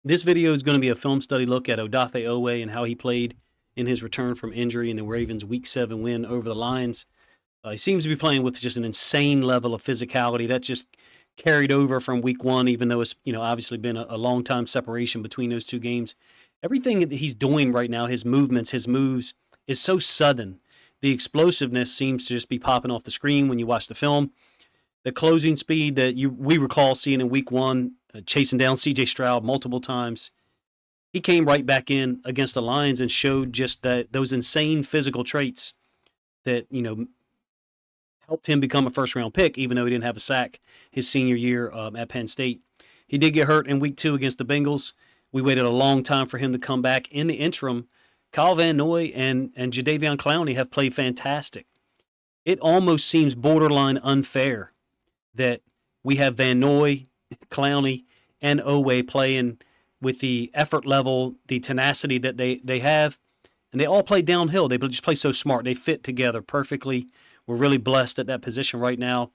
This video is going to be a film study look at Odafe Oweh and how he played in his return from injury in the Ravens' Week 7 win over the Lions. He seems to be playing with just an insane level of physicality that just carried over from Week 1, even though it's obviously been a long time separation between those two games. Everything that he's doing right now, his movements, his moves, is so sudden. The explosiveness seems to just be popping off the screen when you watch the film. The closing speed that we recall seeing in Week 1, chasing down C.J. Stroud multiple times, he came right back in against the Lions and showed just that those insane physical traits that helped him become a first-round pick, even though he didn't have a sack his senior year at Penn State. He did get hurt in Week 2 against the Bengals. We waited a long time for him to come back. In the interim, Kyle Van Noy and Jadeveon Clowney have played fantastic. It almost seems borderline unfair that we have Van Noy, Clowney, and Oweh playing with the effort level, the tenacity that they have, and they all play downhill. They just play so smart. They fit together perfectly. We're really blessed at that position right now,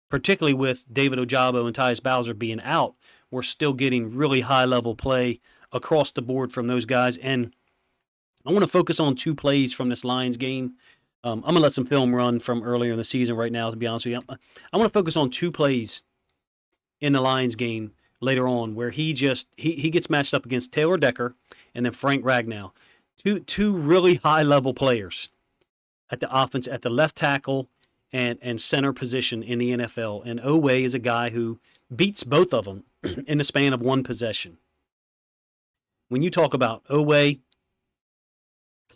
particularly with David Ojabo and Tyus Bowser being out. We're still getting really high-level play across the board from those guys, and I want to focus on two plays from this Lions game. I'm going to let some film run from earlier in the season right now, to be honest with you. I want to focus on two plays in the Lions game later on where he gets matched up against Taylor Decker and then Frank Ragnow. Two really high-level players at the offense, at the left tackle and center position in the NFL. And Oweh is a guy who beats both of them in the span of one possession. When you talk about Oweh,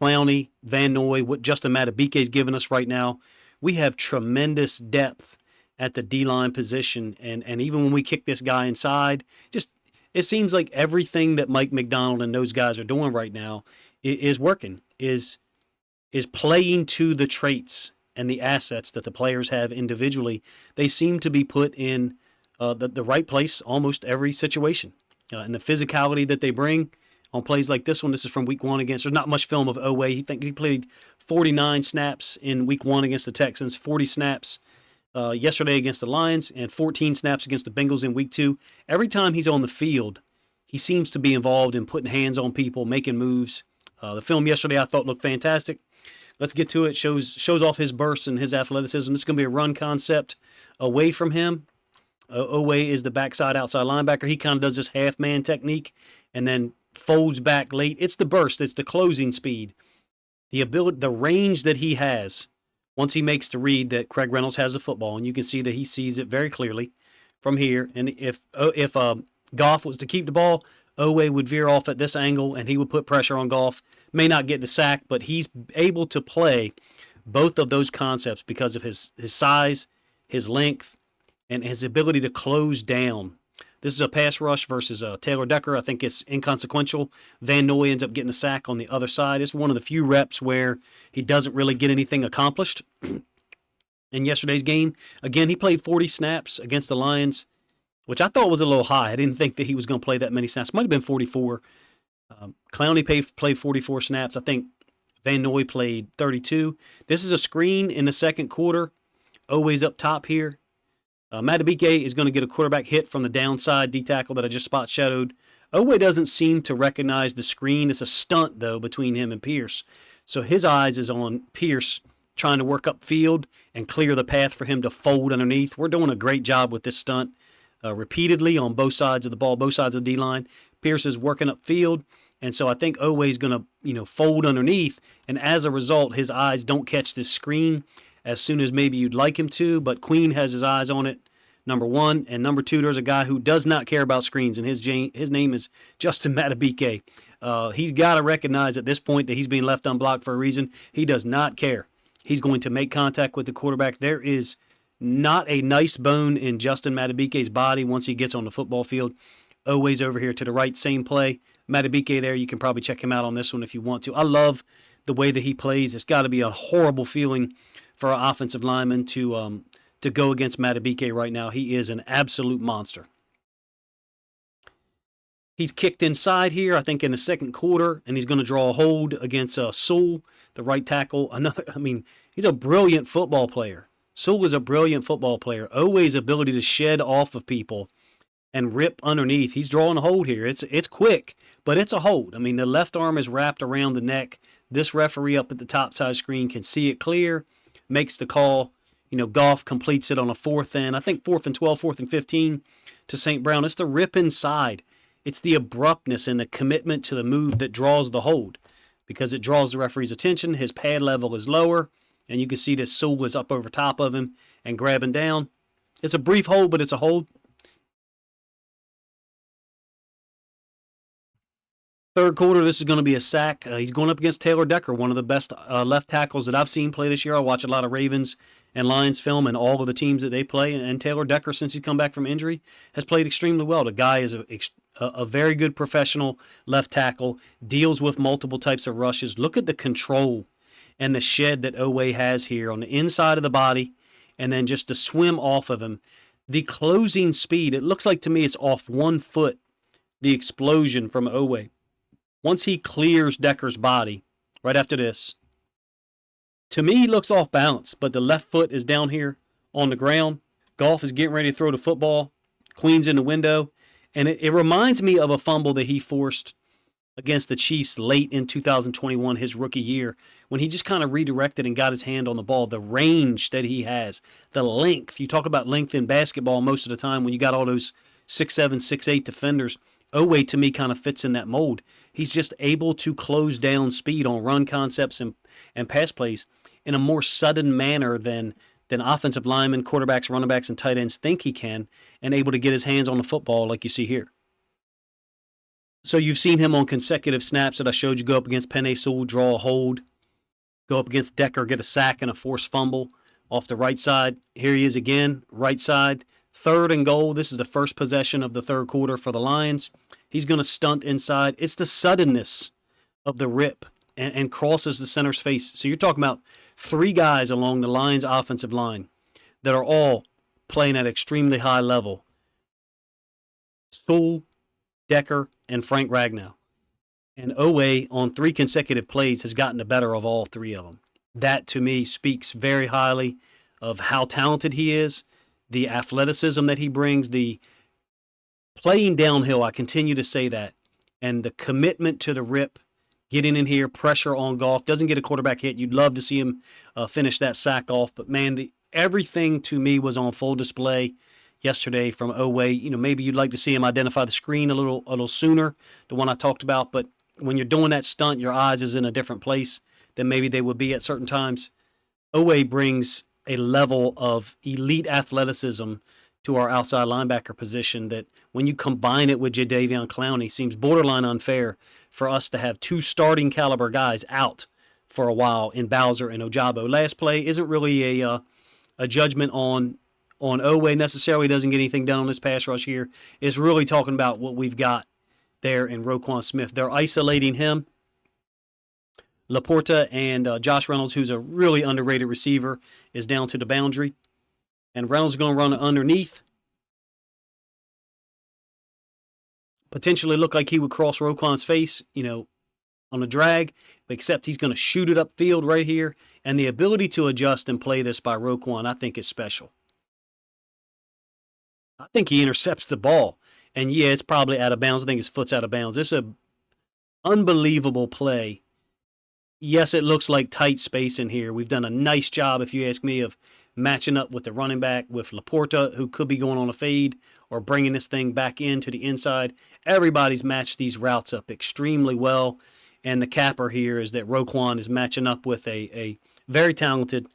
Clowney, Van Noy, what Justin Madubuike is giving us right now, we have tremendous depth at the D-line position. And even when we kick this guy inside, just it seems like everything that Mike McDonald and those guys are doing right now is working, is playing to the traits and the assets that the players have individually. They seem to be put in the right place almost every situation. And the physicality that they bring on plays like this one, this is from Week 1 against, there's not much film of Oweh. He played 49 snaps in Week 1 against the Texans, 40 snaps yesterday against the Lions, and 14 snaps against the Bengals in Week 2. Every time he's on the field, he seems to be involved in putting hands on people, making moves. The film yesterday I thought looked fantastic. Let's get to it. Shows off his burst and his athleticism. This is going to be a run concept away from him. Oweh is the backside outside linebacker. He kind of does this half-man technique and then folds back late. It's the burst. It's the closing speed. The ability, the range that he has once he makes the read that Craig Reynolds has the football, and you can see that he sees it very clearly from here. And if Goff was to keep the ball, Oweh would veer off at this angle, and he would put pressure on Goff. May not get the sack, but he's able to play both of those concepts because of his size, his length, and his ability to close down. This is a pass rush versus Taylor Decker. I think it's inconsequential. Van Noy ends up getting a sack on the other side. It's one of the few reps where he doesn't really get anything accomplished. In yesterday's game, again, he played 40 snaps against the Lions, which I thought was a little high. I didn't think that he was going to play that many snaps. Might have been 44. Clowney played 44 snaps. I think Van Noy played 32. This is a screen in the second quarter. Oweh's up top here. Madubuike is going to get a quarterback hit from the downside D-tackle that I just spot shadowed. Oweh doesn't seem to recognize the screen. It's a stunt, though, between him and Pierce. So his eyes is on Pierce trying to work upfield and clear the path for him to fold underneath. We're doing a great job with this stunt repeatedly on both sides of the ball, both sides of the D-line. Pierce is working upfield, and so I think Oweh is going to fold underneath, and as a result, his eyes don't catch this screen as soon as maybe you'd like him to, but Queen has his eyes on it, number one. And number two, there's a guy who does not care about screens, and his name is Justin Madubuike. He's got to recognize at this point that he's being left unblocked for a reason. He does not care. He's going to make contact with the quarterback. There is not a nice bone in Justin Madubuike's body once he gets on the football field. Oweh's over here to the right, same play. Madubuike there, you can probably check him out on this one if you want to. I love the way that he plays. It's got to be a horrible feeling for our offensive lineman to go against Madubuike right now. He is an absolute monster. He's kicked inside here, I think, in the second quarter, and he's going to draw a hold against Sewell, the right tackle. He's a brilliant football player. Sewell is a brilliant football player. Oweh's ability to shed off of people and rip underneath. He's drawing a hold here. It's quick, but it's a hold. I mean, the left arm is wrapped around the neck. This referee up at the top side screen can see it clear, makes the call. Goff completes it on a 4th and, I think, 4th and 12, 4th and 15 to St. Brown. It's the rip inside. It's the abruptness and the commitment to the move that draws the hold, because it draws the referee's attention. His pad level is lower, and you can see that Sewell is up over top of him and grabbing down. It's a brief hold, but it's a hold. Third quarter, this is going to be a sack. He's going up against Taylor Decker, one of the best left tackles that I've seen play this year. I watch a lot of Ravens and Lions film and all of the teams that they play. And Taylor Decker, since he's come back from injury, has played extremely well. The guy is a very good professional left tackle, deals with multiple types of rushes. Look at the control and the shed that Oweh has here on the inside of the body, and then just to swim off of him. The closing speed, it looks like to me it's off 1 foot, the explosion from Oweh. Once he clears Decker's body, right after this, to me he looks off balance, but the left foot is down here on the ground. Goff is getting ready to throw the football. Queen's in the window. And it reminds me of a fumble that he forced against the Chiefs late in 2021, his rookie year, when he just kind of redirected and got his hand on the ball. The range that he has, the length. You talk about length in basketball most of the time when you got all those 6'7", 6'8" defenders. Oweh, to me, kind of fits in that mold. He's just able to close down speed on run concepts and pass plays in a more sudden manner than offensive linemen, quarterbacks, running backs, and tight ends think he can, and able to get his hands on the football like you see here. So you've seen him on consecutive snaps that I showed you go up against Penei Sewell, draw a hold, go up against Decker, get a sack and a forced fumble off the right side. Here he is again, right side. 3rd and goal. This is the first possession of the third quarter for the Lions. He's going to stunt inside. It's the suddenness of the rip and crosses the center's face. So you're talking about 3 guys along the Lions offensive line that are all playing at extremely high level. Sewell, Decker, and Frank Ragnow. And Oweh on 3 consecutive plays has gotten the better of all 3 of them. That, to me, speaks very highly of how talented he is, the athleticism that he brings, the playing downhill, I continue to say that, and the commitment to the rip, getting in here, pressure on Goff, doesn't get a quarterback hit. You'd love to see him finish that sack off, but man, everything to me was on full display yesterday from Oweh. Maybe you'd like to see him identify the screen a little sooner, the one I talked about, but when you're doing that stunt, your eyes is in a different place than maybe they would be at certain times. Oweh brings a level of elite athleticism to our outside linebacker position that when you combine it with Jadeveon Clowney, seems borderline unfair for us to have 2 starting caliber guys out for a while in Bowser and Ojabo. Last play isn't really a judgment on Oweh necessarily. Doesn't get anything done on this pass rush here. It's really talking about what we've got there in Roquan Smith. They're isolating him. Laporta and Josh Reynolds, who's a really underrated receiver, is down to the boundary. And Reynolds is going to run underneath. Potentially look like he would cross Roquan's face, on a drag, except he's going to shoot it upfield right here. And the ability to adjust and play this by Roquan, I think, is special. I think he intercepts the ball. And yeah, it's probably out of bounds. I think his foot's out of bounds. It's an unbelievable play. Yes, it looks like tight space in here. We've done a nice job, if you ask me, of matching up with the running back, with Laporta, who could be going on a fade or bringing this thing back into the inside. Everybody's matched these routes up extremely well. And the capper here is that Roquan is matching up with a very talented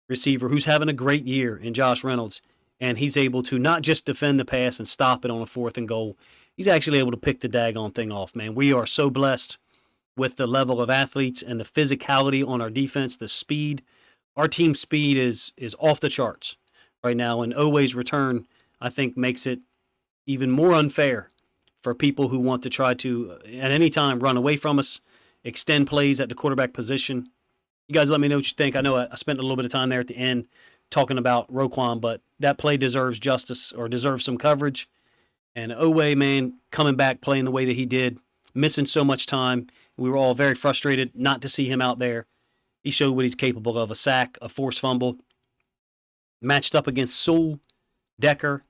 receiver who's having a great year in Josh Reynolds. And he's able to not just defend the pass and stop it on a 4th and goal. He's actually able to pick the daggone thing off, man. We are so blessed with the level of athletes and the physicality on our defense, the speed. Our team speed is off the charts right now, and Oweh's return, I think, makes it even more unfair for people who want to try to, at any time, run away from us, extend plays at the quarterback position. You guys let me know what you think. I know I spent a little bit of time there at the end talking about Roquan, but that play deserves justice or deserves some coverage. And Oweh, man, coming back, playing the way that he did, missing so much time. We were all very frustrated not to see him out there. He showed what he's capable of: a sack, a forced fumble. Matched up against Sewell, Decker,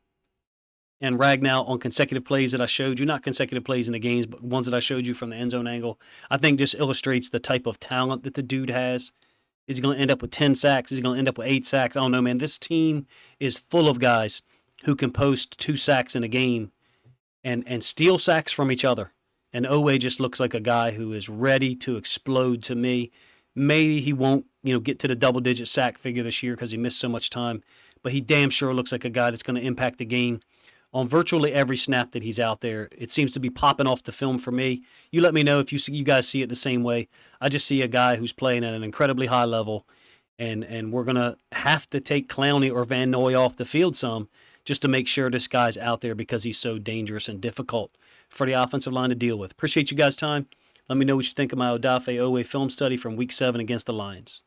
and Ragnow on consecutive plays that I showed you, not consecutive plays in the games, but ones that I showed you from the end zone angle, I think just illustrates the type of talent that the dude has. Is he going to end up with 10 sacks? Is he going to end up with 8 sacks? I don't know, man. This team is full of guys who can post 2 sacks in a game and steal sacks from each other. And Oweh just looks like a guy who is ready to explode to me. Maybe he won't, get to the double-digit sack figure this year because he missed so much time, but he damn sure looks like a guy that's going to impact the game on virtually every snap that he's out there. It seems to be popping off the film for me. You let me know if you guys see it the same way. I just see a guy who's playing at an incredibly high level, and we're going to have to take Clowney or Van Noy off the field some just to make sure this guy's out there because he's so dangerous and difficult for the offensive line to deal with. Appreciate you guys' time. Let me know what you think of my Odafe Oweh film study from Week 7 against the Lions.